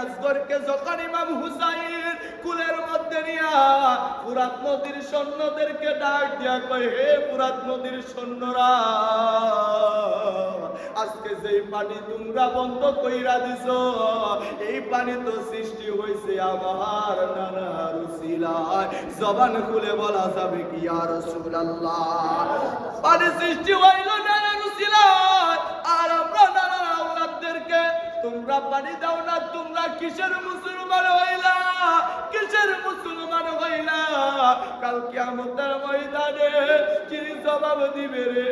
আসগরকে যখন ইমাম হুসাইন কুলের মধ্যে নিয়া ফুরাত নদীর সৈন্যদেরকে ডাক দিয়া কয়, হে ফুরাত নদীর সৈন্যরা, আজকে যেই পানি তোমরা বন্ধ কইরা দিছো, এই পানি তো সৃষ্টি হয়েছে আমার নানার উসিলায়। জবান খুলে বলা যাবে কি ইয়া রাসূলুল্লাহ? পানি সৃষ্টি হইল নানার উসিলায়, আর আমরা নানার আওলাদদেরকে তোমরা পানি দাও না। তোমরা কিসের মুসলমান হইলা? কিসের মুসলমান হইলা? কাল কিয়ামতের ময়দানে কি জবাব দিবে রে?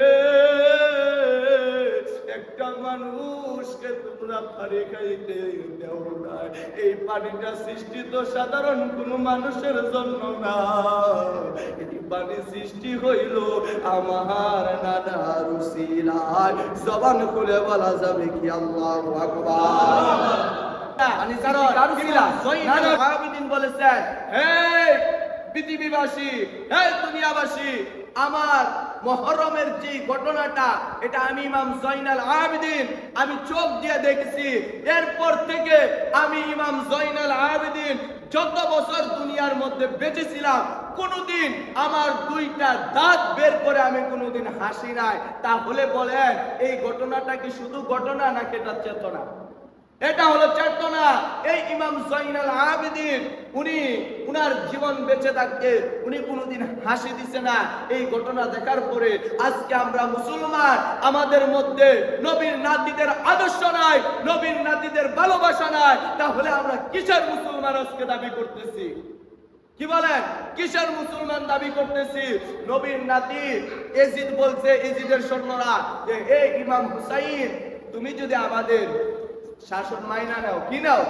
একটা মানুষকে তোমরা পানি খাইতে দেও না। এই পানিটা সৃষ্টি তো সাধারণ কোন মানুষের জন্য না, এই পানি সৃষ্টি হইল আমার নানার উসিলায়। জবান খুলে বলা যাবে কি আল্লাহু আকবার? বলেছেন, হে পৃথিবীবাসী, হে দুনিয়াবাসী, আমার মুহররমের যে ঘটনাটা, এটা আমি ইমাম জয়নাল আবেদিন আমি চোখ দিয়ে দেখেছি। এরপর থেকে আমি ইমাম জয়নাল আবেদিন যত বছর দুনিয়ার মধ্যে বেঁচে ছিলাম, কোনদিন আমার দুইটা দাঁত বের করে আমি কোনদিন হাসি নাই। তাহলে বলেন, এই ঘটনাটা কি শুধু ঘটনা নাকি এটা চেতনা? এটা হলো চেতনা। এই ইমাম জয়নাল আবেদিন উনার জীবন বেঁচে থাকতে উনি কোনোদিন হাসি দিছে না। এই ঘটনা দেখার পরে আজকে আমরা মুসলমান, আমাদের মধ্যে নবীর নাতিদের আদর্শ নাই, নবীর নাতিদের ভালোবাসা নাই। তাহলে আমরা কিসের মুসলমান আজকে দাবি করতেছি? কি বলেন, কিসের মুসলমান দাবি করতেছি? নবীর নাতি এজিদ বলছে, এজিদের সৈন্যরা, যে এই ইমাম হুসাইন, তুমি যদি আমাদের শাসন মাইনা নাও, কি নাও?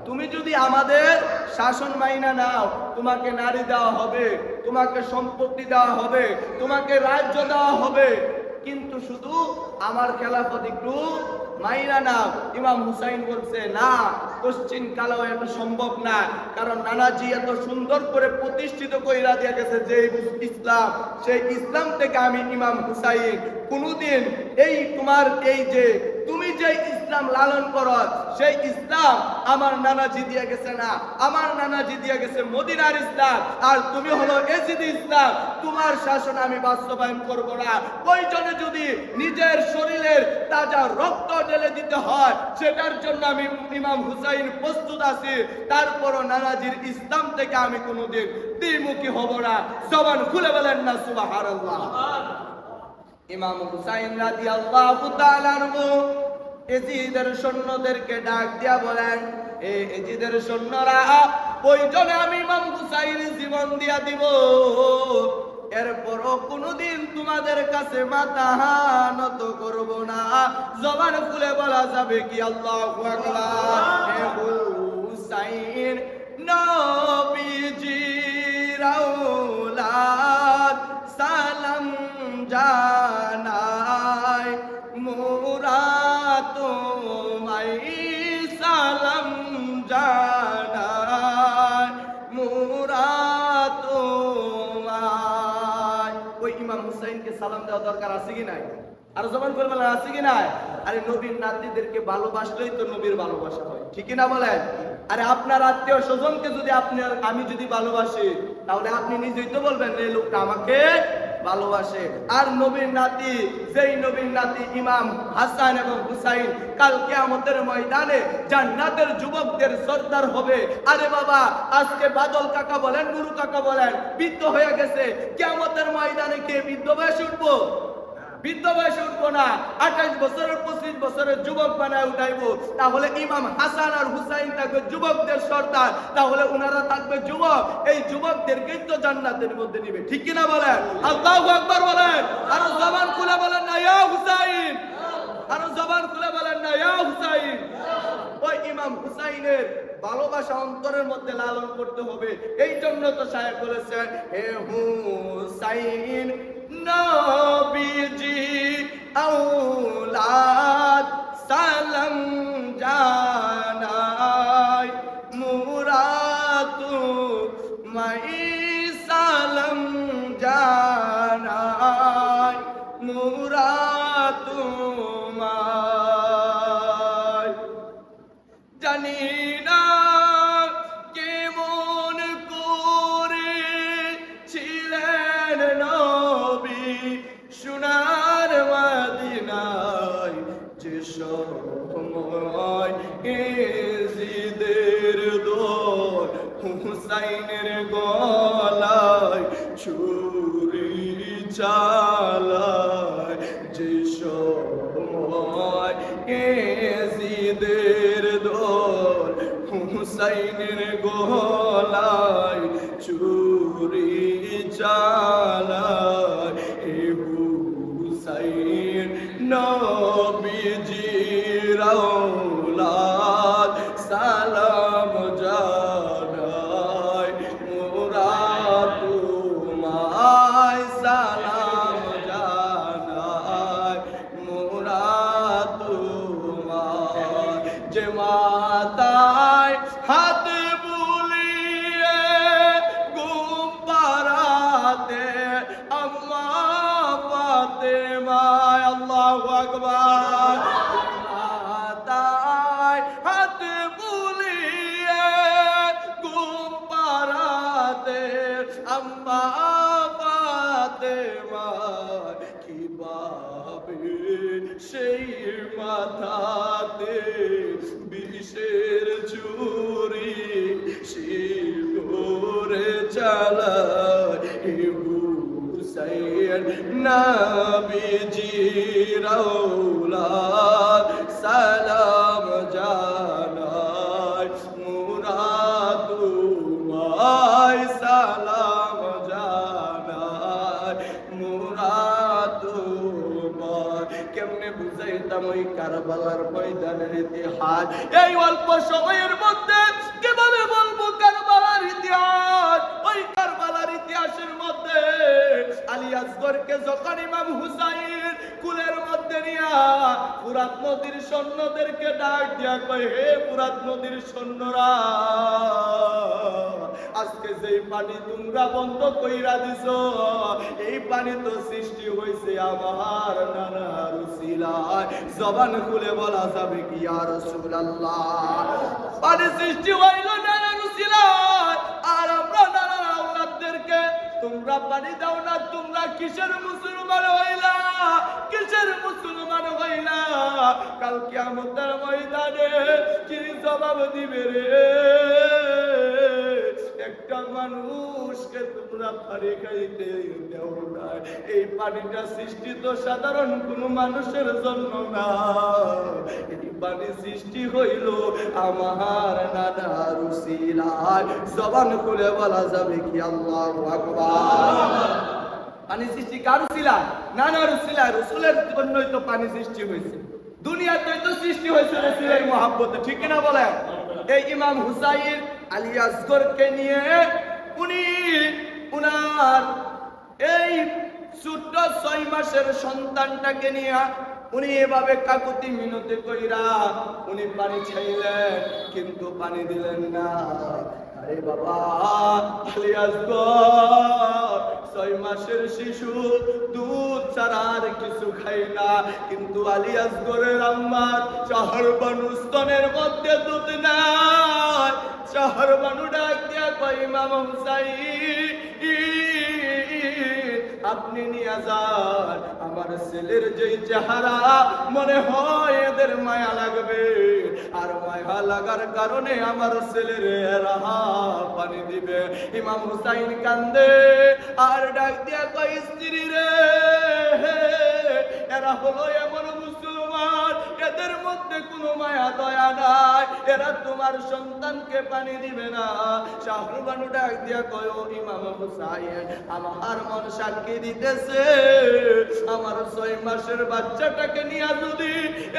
তুমি যদি আমাদের শাসন মাইনা নাও, তোমাকে নারী দেওয়া হবে, তোমাকে সম্পত্তি দেওয়া হবে, তোমাকে রাজ্য দেওয়া হবে, কিন্তু শুধু আমার খেলাফত একটু মাইনা নাও। ইমাম হুসাইন বলছে, না, কোশ্চিন কালেও এটা সম্ভব না। কারণ নানাজি এত সুন্দর করে প্রতিষ্ঠিত কইরা দিয়ে গেছে যে ইসলাম, সেই ইসলাম থেকে আমি ইমাম হুসাইন কোনদিন এই তোমার এই যে তুমি যে ইসলাম লালন করো, সেই ইসলাম আমার নানাজি দিয়ে গেছে না। আমার নানাজি দিয়ে গেছে মদিনার ইসলাম, আর তুমি হলো এজিদি ইসলাম। তোমার শাসন আমি বাস্তবায়ন করব না। প্রয়োজনে যদি নিজের শরীরের তাজা রক্ত ঢেলে দিতে হয়, সেটার জন্য আমি ইমাম হুসাইন প্রস্তুত আছি। তারপরও নানাজির ইসলাম থেকে আমি কোনোদিন দ্বিমুখী হব না। জবান খুলে বলেন না সুবহানাল্লাহ। ইমাম হুসাইন রাদিয়াল্লাহু তাআলা আনহু এজিদের সৈন্যদেরকে ডাক দিয়া বলেন, এই এজিদের সৈন্যরা, প্রয়োজনে আমি ইমাম হুসাইন জীবন দিয়া দিব, এরপরও কোনদিন তোমাদের কাছে মাথা নত করব না। জবান খুলে বলা যাবে কি আল্লাহু আকবার? হে হুসাইন নবীজির আওলাদ, সালাম জানাই মোরা তোমায়, সালাম জানাই মোরা তোমায়। ওই ইমাম হুসাইনকে সালাম দেওয়া দরকার আছে কি নাই? আর জবান করে বলেন, আছে কি নাই? আরে নবীর নাতিদেরকে ভালোবাসলেই তো নবীর ভালোবাসা হয়, ঠিক না বলেন? আরে আপনার আত্মীয় স্বজনকে যদি আমি যদি ভালোবাসি, তাহলে আপনি নিজেই তো বলবেন এই লোকটা আমাকে ভালোবাসে। আর নবীর নাতি, যেই নবীর নাতি ইমাম হাসান এবং হুসাইন, কাল কিয়ামতের ময়দানে জান্নাতের যুবকদের সর্দার হবে। আরে বাবা, আজকে বাদল কাকা বলেন, নুরু কাকা বলেন, বৃদ্ধ হয়ে গেছে, কিয়ামতের ময়দানে কে বৃদ্ধ বয়সে উঠবো? বৃদ্ধ বয়সে উঠবো না, 28 বছরের 25 বছরের যুবক বানায় উঠাইবো। তাহলে ইমাম হাসান আর হুসাইন থাকবে যুবকদের সর্দার, তাহলে উনারা থাকবে যুবক। এই যুবকদেরকেই তো জান্নাতের মধ্যে নিবে, ঠিক কিনা বলেন? আল্লাহু আকবার বলেন। আর জবান খুলে বলেন না ইয়া হুসাইন, আর জবান খুলে বলেন না ইয়া হুসাইন। ওই ইমাম হুসাইনের ভালোবাসা অন্তরের মধ্যে লালন করতে হবে। এই জন্য তো সাহেব বলেছেন, হে হুসাইন নবীজি আওলাদ, সালাম জানাই মোরা তোমায়, সালাম জানাই মোরা তোমায়। জানি না সময় এজিদের দোল হুসাইনের গলায় ছুরি চালায় যে সময় এজিদের দোল হুসাইনের গলায় ছুরি চালায় এ হুসাইন নবীজির আওলাদ সালাম জানাই মোরা তোমায় সালাম জানাই মোরা তোমায় যে মাতায় হাত বুলিয়ে ঘুম পাড়াতে আম্মা ফাতেমায় আল্লাহু আকবার মাতায় হাত বুলিয়ে ঘুম পাড়াতে আম্মা ফাতেমায় কিভাবে সেই মাথাতে বিষের ছুরি শিরে চালায় হুসাইন নবীজির আওলাদ সালাম জানাই মোরা তোমায় সালাম জানাই মোরা তোমায় কেমনে বুঝাইতাম ওই কারবালার ময়দানের ইতিহাস এই অল্প সময়ের মধ্যে কিভাবে বলবো কারবালার ইতিহাস ওই কারবালার ইতিহাসের মধ্যে আলী আসগরকে যখন ইমাম হুসাইন কুলের মধ্যে নিয়া ফুরাত নদীর সৈন্যদেরকে ডাক দিয়া কয় হে ফুরাত নদীর সৈন্যরা আজকে যেই পানি তোমরা বন্ধ কইরা দিছো এই পানি তো সৃষ্টি হইছে আমার নানার উসিলায় জবান খুলে বলা যাবে কি ইয়া রাসূলুল্লাহ পানি সৃষ্টি হইল নানার উসিলায় আর আমরা নানার আওলাদদেরকে তোমরা পানি দাও না তোমরা কিসের মুসলমান হইলা কিসের মুসলমান হইলা কাল কিয়ামতের ময়দানে কি জবাব দিবে রে একটা মানুষকে তোমরা পানি খাইতে দেও না এই পানিটা সৃষ্টি তো সাধারণ কোন মানুষের জন্য না এই পানি সৃষ্টি হইল আমার নানার উসিলায় জবান খুলে বলা যাবে কি আল্লাহু আকবার পানি সৃষ্টি কার উসিলা নানার উসিলা রাসূলের জন্যই তো পানি সৃষ্টি হয়েছে দুনিয়াতে তো সৃষ্টি হয়েছে রাসূলের মহব্বতে ঠিক না বলেন এই ইমাম হুসাইন আলী আসগরকে নিয়ে উনার এই ছোট্ট 6 মাসের সন্তানটাকে নিয়ে উনি এভাবে কাকুতি মিনতি কইরা উনি পানি চাইলেন কিন্তু পানি দিলেন না আরে বাবা আলী আসগর 6 মাসের শিশু দুধ ছাড়া আর কিছু খায় না কিন্তু আলী আসগরের আম্মার চাহর বানু স্তনের মধ্যে দুধ নাই চাহর বানু ডাক দিয়া কই ইমাম হুসাইন আপনি নিয়ে যান আমার ছেলের যেই চেহারা মনে হয় এদের মায়া লাগবে আর মায়া লাগার কারণে আমার ছেলের রাহা পানি দিবে ইমাম হুসাইন কান্দে আর ডাক দিয়া কই স্ত্রী রে এরা হলো এমন মুসলমান এদের মধ্যে কোনো মায়া দয়া নাই এরা তোমার সন্তানকে পানি দিবে না শাহরুবানু ডাক দিয়া কয় ও ইমাম হুসাইন আমার মন সাক্ষী দিতেছে আমার 6 মাসের বাচ্চাটাকে নিয়ে যদি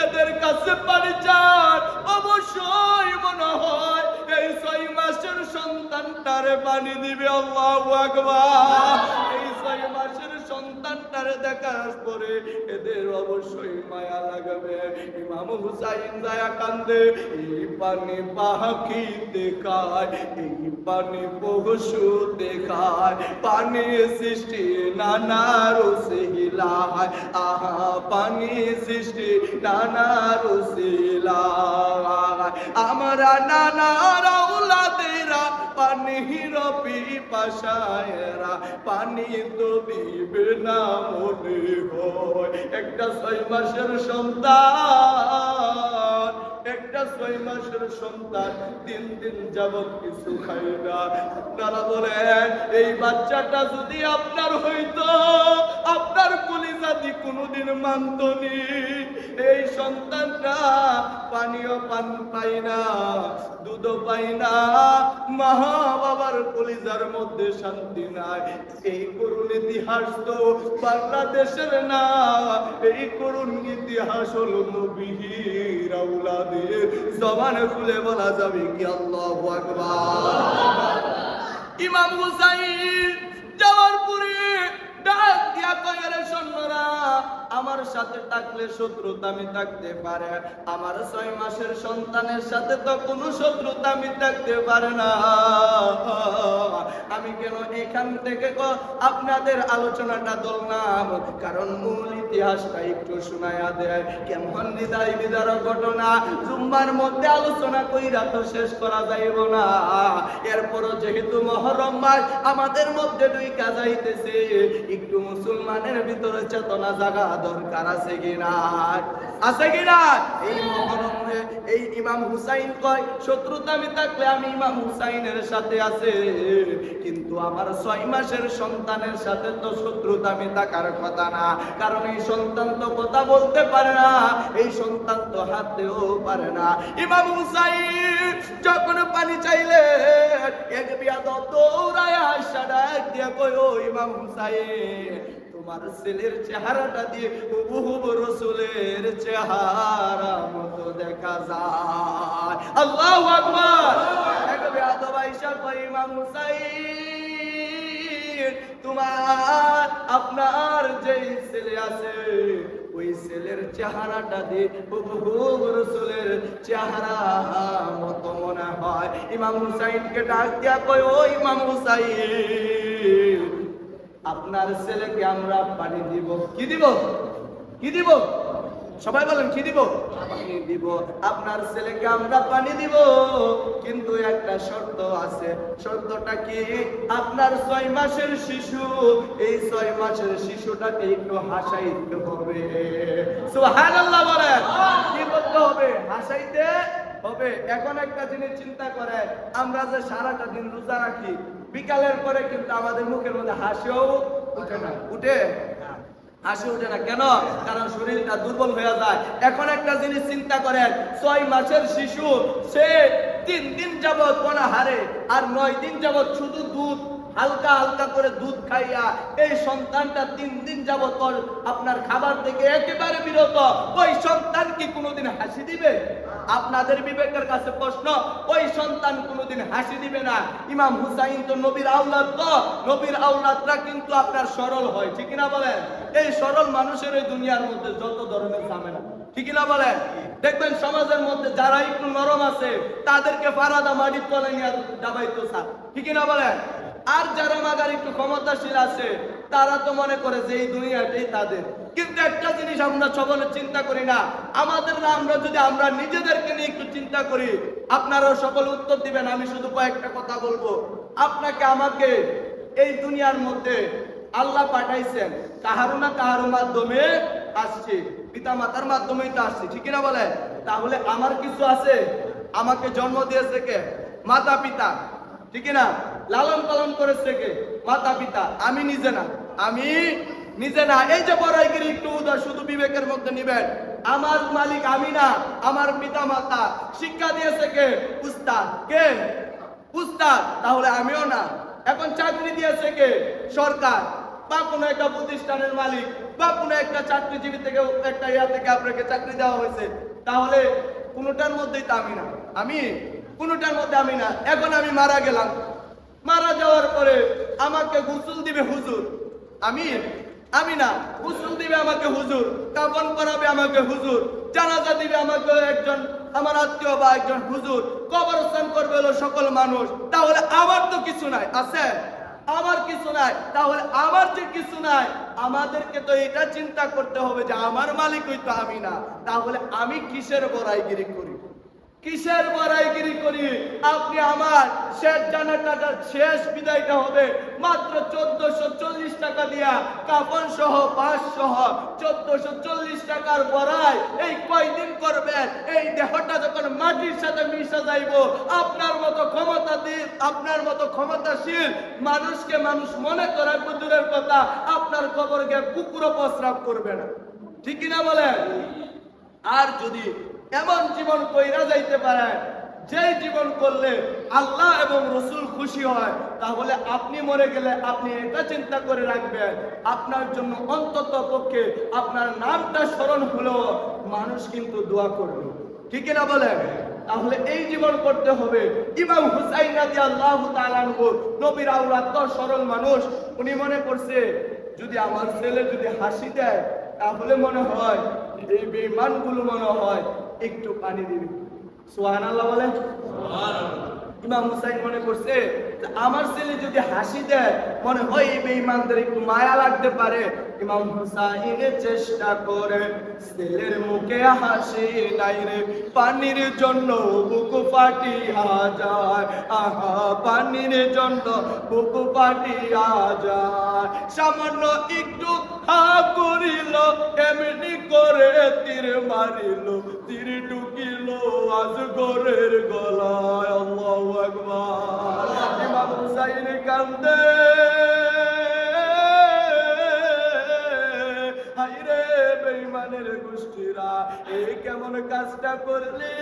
এদের কাছে পানি চান অবশ্যই মনে হয় এই 6 মাসের সন্তানটারে পানি দিবে আল্লাহু আকবার এই 6 মাসের সন্তানটারে দেখার পরে এদের অবশ্যই মায়া লাগবে ইমাম হুসাইন দয়া কান্দে এই পানি পাখি দেখায় এই পানি পশু দেখায় পানি সৃষ্টি নানার উসিলায় আহা পানি সৃষ্টি নানার উসিলায় আমরা নানার আওলাদেরা পানি পানির পিপাসায় এরা পানি তো দিবে না মনে হয়। একটা 6 মাসের সন্তান, একটা 6 মাসের সন্তান দিন দিন যাবত কিছু খায় না। আপনারা বলেন এই বাচ্চাটা যদি আপনার হইতো, আপনার কলিজা দি কোনোদিন মানতনি। এই সন্তানটা পানিও পান পায় না, দুধও পায় না, মা বাবার কলিজার মধ্যে শান্তি নাই। এই করুণ ইতিহাস তো বাংলাদেশের না, এই করুণ ইতিহাস হলো নবীর আওলাদের। জবান খুলে বলা যাবে কি আল্লাহু আকবার। ইমাম হুসাইন যাওয়ার পরে ডাক দিয়া কয়, রে সৈন্যরা, আমার সাথে থাকলে শত্রুতা আমি থাকতে পারে, আমার 6 মাসের সন্তানের সাথে তো কোনো শত্রুতা আমি থাকতে পারে না। আমি কেন এখান থেকে আপনাদের আলোচনাটা ধরলাম, কারণ মূল ইতিহাসটা একটু শোনায়া দেয়। কেমন হৃদয় বিদারক ঘটনা, জুম্মার মধ্যে আলোচনা কইরা তো শেষ করা যাইব না। এরপরও যেহেতু মুহররম মাস আমাদের মধ্যে ঢুইকা যাইতেছে, একটু মুসলমানের ভিতরে চেতনা জাগা দরকার আছে কিনা? আছে কিনা? এই মুহররমে এই ইমাম হুসাইন কয়, শত্রুতা আমি থাকলে আমি ইমাম হুসাইনের সাথে আছে, কিন্তু আমার 6 মাসের সন্তানের সাথে তো শত্রুতা আমি থাকার কথা না। কারণ এই সন্তান তো কথা বলতে পারে না, এই সন্তান তো হাঁটতেও পারে না। ইমাম হুসাইন যখন পানি চাইলে এক বিয়াদব দৌড়ায় আসা ডাক দিয়া কয়, ও ইমাম হুসাইন, তোমার ছেলের চেহারাটা দিয়ে হুবহু রাসূলের চেহারা মতো দেখা যায়। আল্লাহু আকবার। এক বিয়াদব আয়েশা কয়, ইমাম হুসাইন, তোমার আপনার যে ছেলে আছে ওই ছেলের চেহারাটা দিয়ে হুবহু রাসূলের চেহারা মতো মনে হয়। ইমাম হুসাইনকে ডাক দিয়া কয়, ও ইমাম হুসাইন, আপনার ছেলেকে আমরা পানি দিব। কি দিব? কি দিব? সবাই বলেন কি দিব? পানি দিব। আপনার ছেলেকে আমরা পানি দিব, কিন্তু একটা শর্ত আছে। শর্তটা কি? আপনার 6 মাসের শিশু, এই 6 মাসের শিশুটাকে একটু হাসাইতে হবে। সুবহানাল্লাহ বলেন। কি করতে হবে? হাসাইতে হবে। এখন একটা জিনিস চিন্তা করে, আমরা যে সারাটা দিন রোজা রাখি, বিকালের পরে কিন্তু আমাদের মুখের মধ্যে হাসিও উঠে না। উঠে? হাসি উঠে না কেন? কারণ শরীরটা দুর্বল হয়ে যায়। এখন একটা জিনিস চিন্তা করেন, 6 মাসের শিশু, সে 3 দিন যাবত অনাহারে আর 9 দিন যাবত শুধু দুধ, হালকা হালকা করে দুধ খাইয়া, এই সন্তানটা 3 দিন যাবত আপনার খাবার থেকে একেবারে বিরত। ওই সন্তান কি কোনোদিন হাসি দিবে? আপনাদের বিবেকের কাছে প্রশ্ন, ওই সন্তান কোনোদিন হাসি দিবে না। ইমাম হুসাইন তো নবীর আওলাদ, তো নবীর আওলাদরা কিন্তু আপনার সরল হয়, ঠিক না বলেন? এই সরল মানুষের এই দুনিয়ার মধ্যে যত ধরনের ঝামেলা, ঠিক না বলেন? দেখবেন সমাজের মধ্যে যারা একটু নরম আছে তাদেরকে ফারাদা মাটির তলে নিয়ে দাবাইতো স্যার, ঠিক না বলেন? আর যারা মাগার একটু ক্ষমতাশীল আছে তারা তো মনে করে যে এই দুনিয়াটাই তাদের। কিন্তু একটা জিনিস আমরা সকলে চিন্তা করি না, আমরা যদি আমরা নিজেদেরকে নিয়ে একটু চিন্তা করি, আপনারাও সকলে উত্তর দিবেন। আমি শুধু কয়েকটা কথা বলবো। আপনাকে আমাকে এই দুনিয়ার মধ্যে আল্লাহ পাঠাইছেন কাহারো না কাহারো মাধ্যমে আসছে, পিতা মাতার মাধ্যমেই তো আসছে, ঠিক না বলে? তাহলে আমার কিছু আছে? আমাকে জন্ম দিয়েছে কে? মাতা পিতা, ঠিক না? লালন পালন করেছে কে? মাতা পিতা। আমি নিজে না, আমি নিজে না। এই যে বড়াইগিরি একটু উদার, শুধু বিবেকের মধ্যে নিবেন। আমার মালিক আমি না, আমার পিতা মাতা। শিক্ষা দিয়েছে কে? উস্তাদ। কে? উস্তাদ। তাহলে আমিও না। এখন চাকরি দিয়েছে কে? সরকার বা কোনো একটা প্রতিষ্ঠানের মালিক বা কোনো একটা চাকরিজীবী থেকে, একটা ইয়া থেকে আপনাকে চাকরি দেওয়া হয়েছে। তাহলে কোনোটার মধ্যেই তো আমি না, আমি কোনোটার মধ্যে আমি না। এখন আমি মারা গেলাম, মারা যাওয়ার পরে আমাকে গোসল দিবে হুজুর, আমি না। গোসল দিবে আমাকে হুজুর, কাফন করাবে আমাকে হুজুর, জানাজা দিবে আমাকে একজন আমার আত্মীয় বা একজন হুজুর, কবরস্থান করবে হলো সকল মানুষ। তাহলে আমার তো কিছু নাই, আছে? আমার কিছু নাই। তাহলে আমার যে কিছু নাই, আমাদেরকে তো এটা চিন্তা করতে হবে যে আমার মালিক হইতো আমি না। তাহলে আমি কিসের বড়াইগিরি করি? কিসের বড়াইগিরি করি? আপনি আমার শেষ জানাজাটা শেষ বিদায়টা হবে মাত্র 1440 টাকা দিয়া, কাফন সহ বাস সহ 1440 টাকার বড়াই। এই কয়দিন করবেন? এই দেহটা যখন মাটির সাথে মিশে যাইব, আপনার মতো ক্ষমতাশীল মানুষকে মানুষ মনে করা দূরের কথা, আপনার কবর গিয়ে কুকুরও প্রস্রাব করবে না। ঠিক কিনা বলেন? আর যদি এমন জীবন কইরা যাইতে পারে যে জীবন করলে আল্লাহ এবং রসুল খুশি হয়, তাহলে আপনি মরে গেলে আপনি এটা চিন্তা করে রাখবেন, আপনার জন্য অন্তত পক্ষে আপনার নামটা স্মরণ হলেও মানুষ কিন্তু দোয়া করবে। ঠিক না বলেন? তাহলে এই জীবন করতে হবে। ইমাম হুসাইন রাদিয়াল্লাহু তাআলা আনহু, নবীর আওলাদ, তো সরল মানুষ, উনি মনে করছে যদি আমার ছেলে যদি হাসি দেয় তাহলে মনে হয় এই বেঈমানগুলো মনে হয় একটু পানি দিবে। সুবহানাল্লাহ বলেন। ইমাম হুসাইন মনে করছে যে আমার ছেলে যদি হাসি দেয় মনে হয় এই বেঈমানদের একটু মায়া লাগতে পারে। ইমাম হুসাইন চেষ্টা করে, ছেলের মুখে হাসি নাই রে, পানির জন্য বুক ফাটিয়া যায়, আহা পানির জন্য বুক ফাটিয়া যায়। সামান্য একটু হা করিল, এমনি করে তীর মারিল, তীর ঢুকিল আজগরের গলায়। আল্লাহু আকবার। ইমাম হুসাইন কান্দে, হায়রে বেঈমানের গোষ্ঠীরা, এই কেমন কাজটা করলি?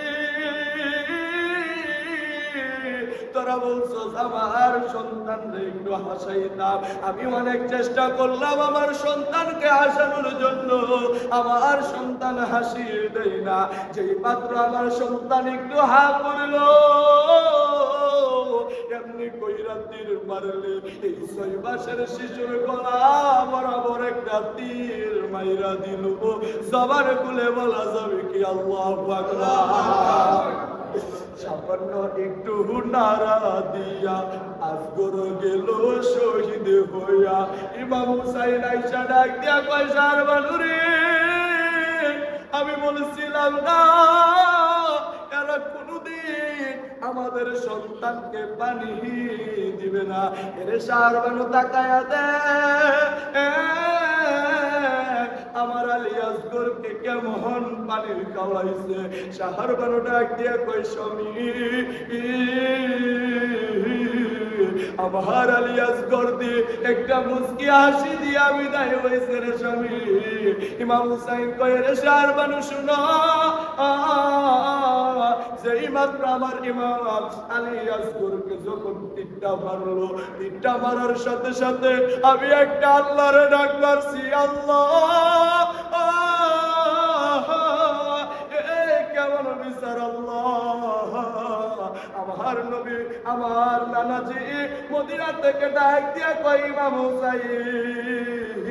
তোরা বলছো আমার সন্তানকে একটু হাসাইতাম, আমি অনেক চেষ্টা করলাম আমার সন্তানকে হাসানোর জন্য, আমার সন্তান হাসি দেয় না। যেই মাত্র আমার সন্তান একটু হা করলো, এমনি কইরা তীর মারলে এই 6 মাসের শিশুর গলা বরাবর একটা তীর মাইরা দিল। জবান খুলে বলা যাবে কি আল্লাহু আকবার। সামান্য একটু নারা দিয়া আজগর গেল শহীদ হইয়া। ইমাম হুসাইন আইসা ডাক দিয়া কয়, শাহরবানুরে, আমি বলছিলাম না এরা কোনদিন আমাদের সন্তানকে পানি দিবে না। এরে শাহরবানু তাকায়া দে, আমার আলী আসগরকে কেমন পানির খাওয়াইছে। শাহরবানু ডাক দিয়ে কই, স্বামী আমার আলী আসগর দিয়ে একটা মুস্কি হাসি দিয়া বিদায় হয়েছে রে স্বামী। ইমাম হুসাইন কয়, রে শাহরবানু শুনো, যেই মাত্র আমার ইমাম আলী আসগরকে যখন তীরটা মারলো, তীরটা মারার সাথে সাথে আমি একটা আল্লাহর ডাক মারছি, আল্লাহ কেমন বিচার আল্লাহ। আমার নবী আমার নানাজি মদিনা থেকে ডাক দিয়া কই, ইমাম হুসাইন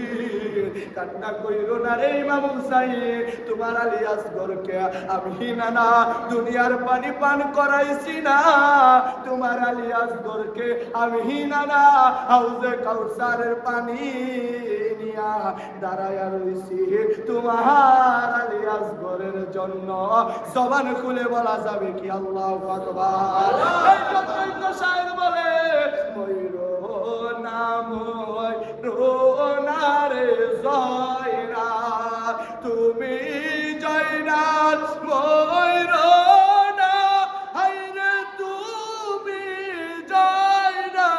কান্না কইরো না রে ইমাম হুসাইন, তোমার আলী আসগরকে আমি নানা দুনিয়ার পানি পান করাইছি না, তোমার আলী আসগরকে আমি নানা হাউজে কাউসারের পানি নিয়া দাঁড়ায়া রইছি তোমার আলী আসগরের জন্য। জবান খুলে বলা যাবে কি আল্লাহু আকবার। এই যতই তো শায়ের বলে, ময়ূর নাম রোনা রে জয়না, তুমি জয়না ময়ূর না, হায়রে তুমি জয়না,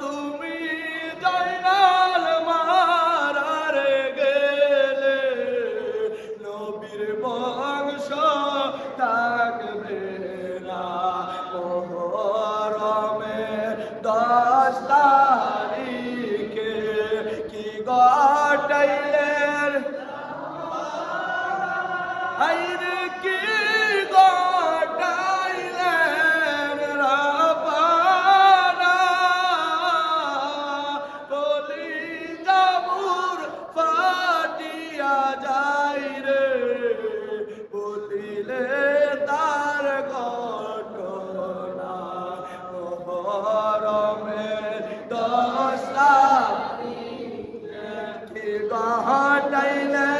তুমি জয়নাল মারারে গেলে নবীর বংশ থাকবে না। মুহররমের 10 তারিখে কি ঘটাইলেন, হায়রে কি ঘটাইলেন রাব্বানা, কলিজা মোর ফাটিয়া যায় রে, বলিলে তার ঘটনা। মুহররমের 10 তারিখে কি ঘটাইলেন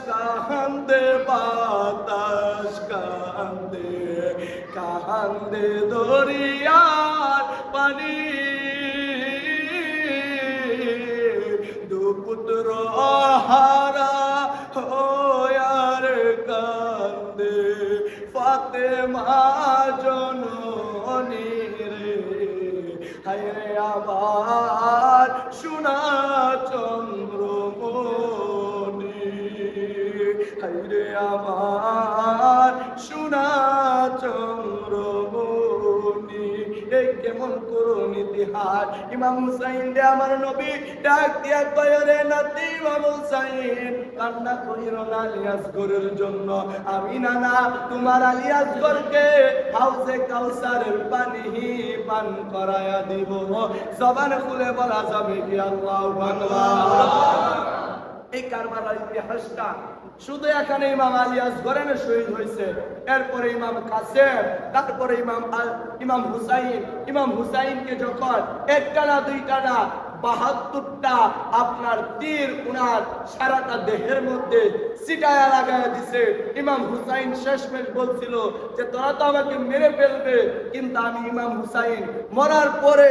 কান্দে বাতাস কান্দে কান্দে দরিয়ার পানি দুপুত্র হারা হয়ার কান্দে ফাতেমা জননী রে হায়রে আমার সোনা চন্দ্রমণি হায়রে আমার সোনা চন্দ্রমণি এই কেমন করুন ইতিহাস ইমাম হুসাইন দে আমার নবী ডাক দিয়া কয় রে নাতি ইমাম হুসাইন কান্না কইরো না আলী আসগরের জন্য আমি না তোমার আলী আসগরকে হাউজে কাউসারের পানি পান করায়া দিব জবান খুলে বলা যাবে কি আল্লাহু আকবার এই কারবালার ইতিহাসটা শুধু এখানে ইমাম আলী আসগরের শহীদ হয়েছে এরপরে ইমাম কাসেম তারপরে ইমাম হুসাইনকে যখন একটা না দুইটা না ৭২টা আপনার তীর উনার সারাটা দেহের মধ্যে ছিটায়া লাগায়া দিছে ইমাম হুসাইন শেষমেশ বলছিল যে তোরা তো আমাকে মেরে ফেলবে কিন্তু আমি ইমাম হুসাইন মরার পরে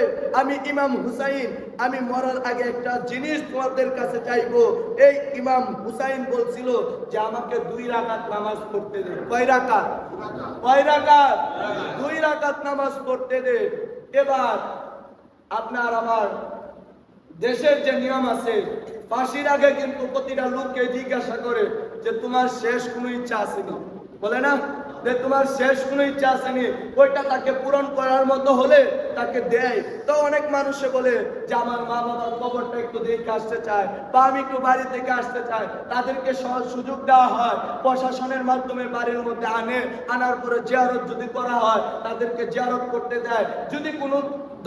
আমি মরার আগে একটা জিনিস তোমাদের কাছে চাইবো এই ইমাম হুসাইন বলছিল যে আমাকে 2 রাকাত নামাজ পড়তে দে কয় রাকাত 2 রাকাত নামাজ পড়তে দে এবার আপনার আমার দেশের যে নিয়ম আছে ফাঁসির আগে কিন্তু প্রতিটা লোককে জিজ্ঞাসা করে যে তোমার শেষ কোনো ইচ্ছা আসেনি বলে না যে তোমার শেষ কোনো ইচ্ছা আসেনি ওইটা তাকে পূরণ করার মতো হলে তাকে দেয় তো অনেক মানুষে বলে যে আমার মা বাবার কবরটা একটু দেখে আসতে চায় বা আমি একটু বাড়ি থেকে আসতে চাই তাদেরকে সহজ সুযোগ দেওয়া হয় প্রশাসনের মাধ্যমে বাড়ির মধ্যে আনার পরে জিয়ারত যদি করা হয় তাদেরকে জিয়ারত করতে দেয় যদি কোনো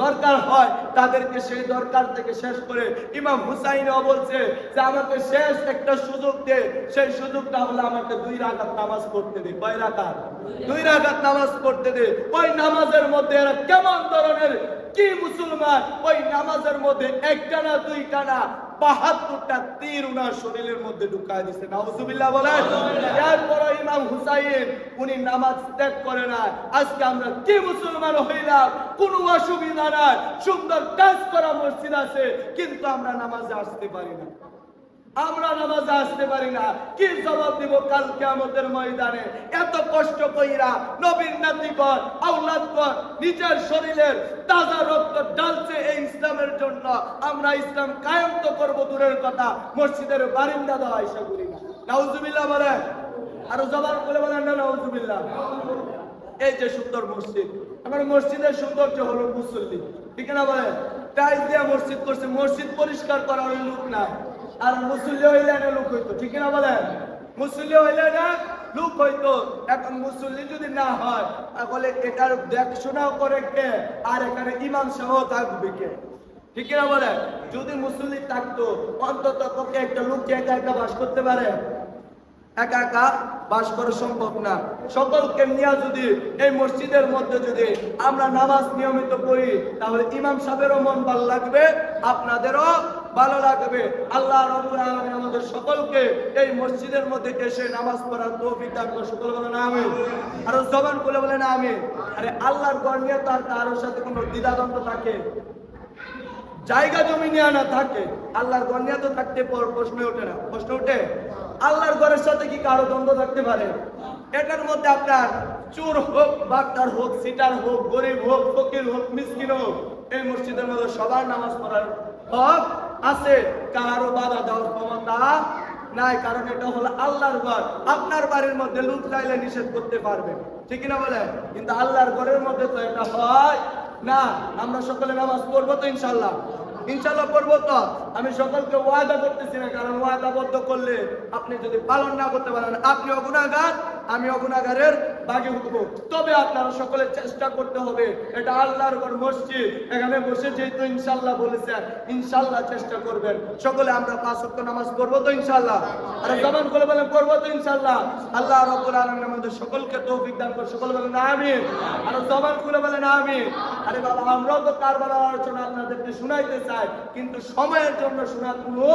দরকার হয় তাদেরকে সেই দরকার থেকে শেষ করে ইমাম হুসাইনও বলছে যে আমাকে শেষ একটা সুযোগ দে সেই সুযোগটা হলো আমাকে 2 রাকাত নামাজ পড়তে দে কয় রাকাত 2 রাকাত নামাজ পড়তে দে ওই নামাজের মধ্যে এরা কেমন ধরনের কি মুসলমান ওই নামাজের মধ্যে একটা না দুইটা না ৭২টা তীর উনার শরীরের মধ্যে ঢুকায় দিছে নাউজুবিল্লাহ বলেন এরপর ইমাম হুসাইন উনি নামাজ ত্যাগ করে না আজকে আমরা কি মুসলমান হইলাম কোনো অসুবিধা নাই সুন্দর কাজ করা মসজিদ আছে কিন্তু আমরা নামাজে আসতে পারি না কি জবাব দিব কাল কিয়ামতের ময়দানে এত কষ্ট কইরা নবীর নাতিগণ আওলাদগণ নিজের শরীরের তাজা রক্ত ঢালছে এই ইসলামের জন্য আমরা ইসলাম কায়েম তো করব দূরের কথা মসজিদের বারিন্দা দেওয়া আয়সা করি না নাউজুবিল্লাহ বলেন আর জবান করে বলেন না নাউজুবিল্লাহ এই যে সুন্দর মসজিদ আমার মসজিদের সৌন্দর্য হলো মুসল্লি ঠিক না বলেন টাইলস দিয়ে মসজিদ করছে মসজিদ পরিষ্কার করার লোক না আর মুসল্লি হইলে না লোক হইতো ঠিক না বলেন মুসল্লি হইলে না লোক হইতো এখন মুসল্লি যদি না হয় তাহলে এটার দেখাশোনাও করে কে আর এখানে ইমাম সাহেব থাকবে কে ঠিক না বলেন যদি মুসল্লি থাকতো অন্তত পক্ষে একটা লোককে একা একা বাস করতে পারে একা একা বাস করা সম্ভব না সকলকে নিয়ে যদি এই মসজিদের মধ্যে যদি আমরা নামাজ নিয়মিত পড়ি তাহলে ইমাম সাহেবেরও মন ভালো লাগবে আপনাদেরও ভালো লাগবে আল্লাহ রাব্বুল আলামিন আমাদের সকলকে এই মসজিদের মধ্যে এসে নামাজ পড়ার তৌফিক দান করুন সকলে বলেন আমিন আর জবান খুলে বলেন আমিন আরে আল্লাহর ঘর নিয়ে তার কারোর সাথে কোনো দ্বিধাদ্বন্দ্ব থাকে জায়গা জমি নিয়ে না থাকে আল্লাহর ঘর নিয়ে তো থাকতে প্রশ্ন ওঠে আল্লাহর ঘরের সাথে কি কারো দ্বন্দ্ব থাকতে পারে এটার মধ্যে আপনার চোর হোক বাট্টার হোক সিটার হোক গরিব হোক ফকির হোক মিসকিন হোক এই মসজিদের মধ্যে সবার নামাজ পড়ার হক আছে কারো বাধা দেওয়ার ক্ষমতা নাই কারণ এটা হলো আল্লাহর ঘর আপনার বাড়ির মধ্যে লোক চাইলে নিষেধ করতে পারবে ঠিক না বলে কিন্তু আল্লাহর ঘরের মধ্যে তো এটা হয় না আমরা সকলে নামাজ পড়বো তো ইনশাল্লাহ পড়বো তো আমি সকলকে ওয়াদা করতেছি না কারণ ওয়াদাবদ্ধ করলে আপনি যদি পালন না করতে পারেন আপনি গুনাহগার আমি গুনাহগারের ভাগী হব তবে আপনারা সকলে চেষ্টা করতে হবে এটা আল্লাহর ঘর মসজিদ এখানে বসে যেহেতু ইনশাআল্লাহ বলেছেন ইনশাআল্লাহ চেষ্টা করবেন সকলে আমরা 5 ওয়াক্ত নামাজ পড়বো তো ইনশাআল্লাহ আর জবান করে বলেন পড়বো তো ইনশাআল্লাহ আল্লাহ রাব্বুল আলামিন আমাদের সকলকে তৌফিক দান করুন সকলে বলেন আমিন আর জবান করে বলেন আমিন আরে বাবা আমরাও তো কারবালার আলোচনা আপনাদেরকে শোনাইতে চাই কিন্তু সময়ের জন্য শোনার কোনো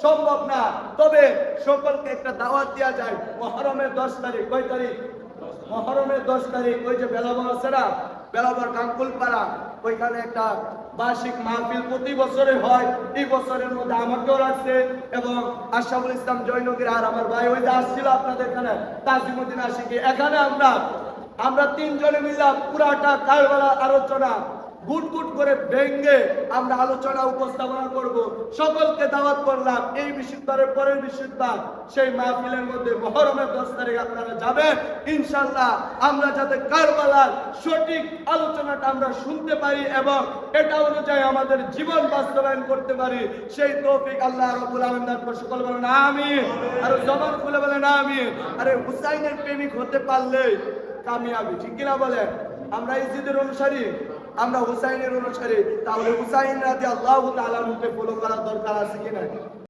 সম্ভব না, তবে সকলকে একটা দাওয়াত দেওয়া যায়। মুহররমের 10 তারিখ, কয় তারিখ? মুহররমের 10 তারিখ ওই যে বেলাবর আছে না, বেলাবর কাঙ্কুলপাড়া, ওইখানে একটা বার্ষিক মাহফিল প্রতি বছরে হয়। এই বছরের মধ্যে আমাকেও রাখছে এবং আশরাফুল ইসলাম জয়নগীর আর আমার ভাই ওই যে আসছিল আপনাদের এখানে তাজিমুদ্দিন আশিকি, এখানে আমরা তিনজনে মিলে পুরাটা কারবালা আলোচনা গুট গুট করে ভেঙ্গে আমরা আলোচনা উপস্থাপনা করব। সকলকে দাওয়াত করলাম এই বৃহস্পতিবারের পরের বৃহস্পতিবার সেই মাহফিলের মধ্যে মুহররমের 10 তারিখ আপনারা যাবেন ইনশাআল্লাহ। আমরা যাতে কারবালার সঠিক আলোচনাটা আমরা শুনতে পারি এবং এটা অনুযায়ী আমাদের জীবন বাস্তবায়ন করতে পারি, সেই তৌফিক আল্লাহ রাব্বুল আলামিন দান করুন। সকল বলেন আমিন, আর জবান খুলে বলেন আমিন। আরে হুসাইনের প্রেমিক হতে পারলে কামিয়াবি, ঠিক কিনা বলেন? আমরা ইজিদের অনুসারী, আমরা হুসাইনের অনুসারী, তাহলে হুসাইন রাদিয়াল্লাহু তাআলা কে ফলো করার দরকার আছে কিনা?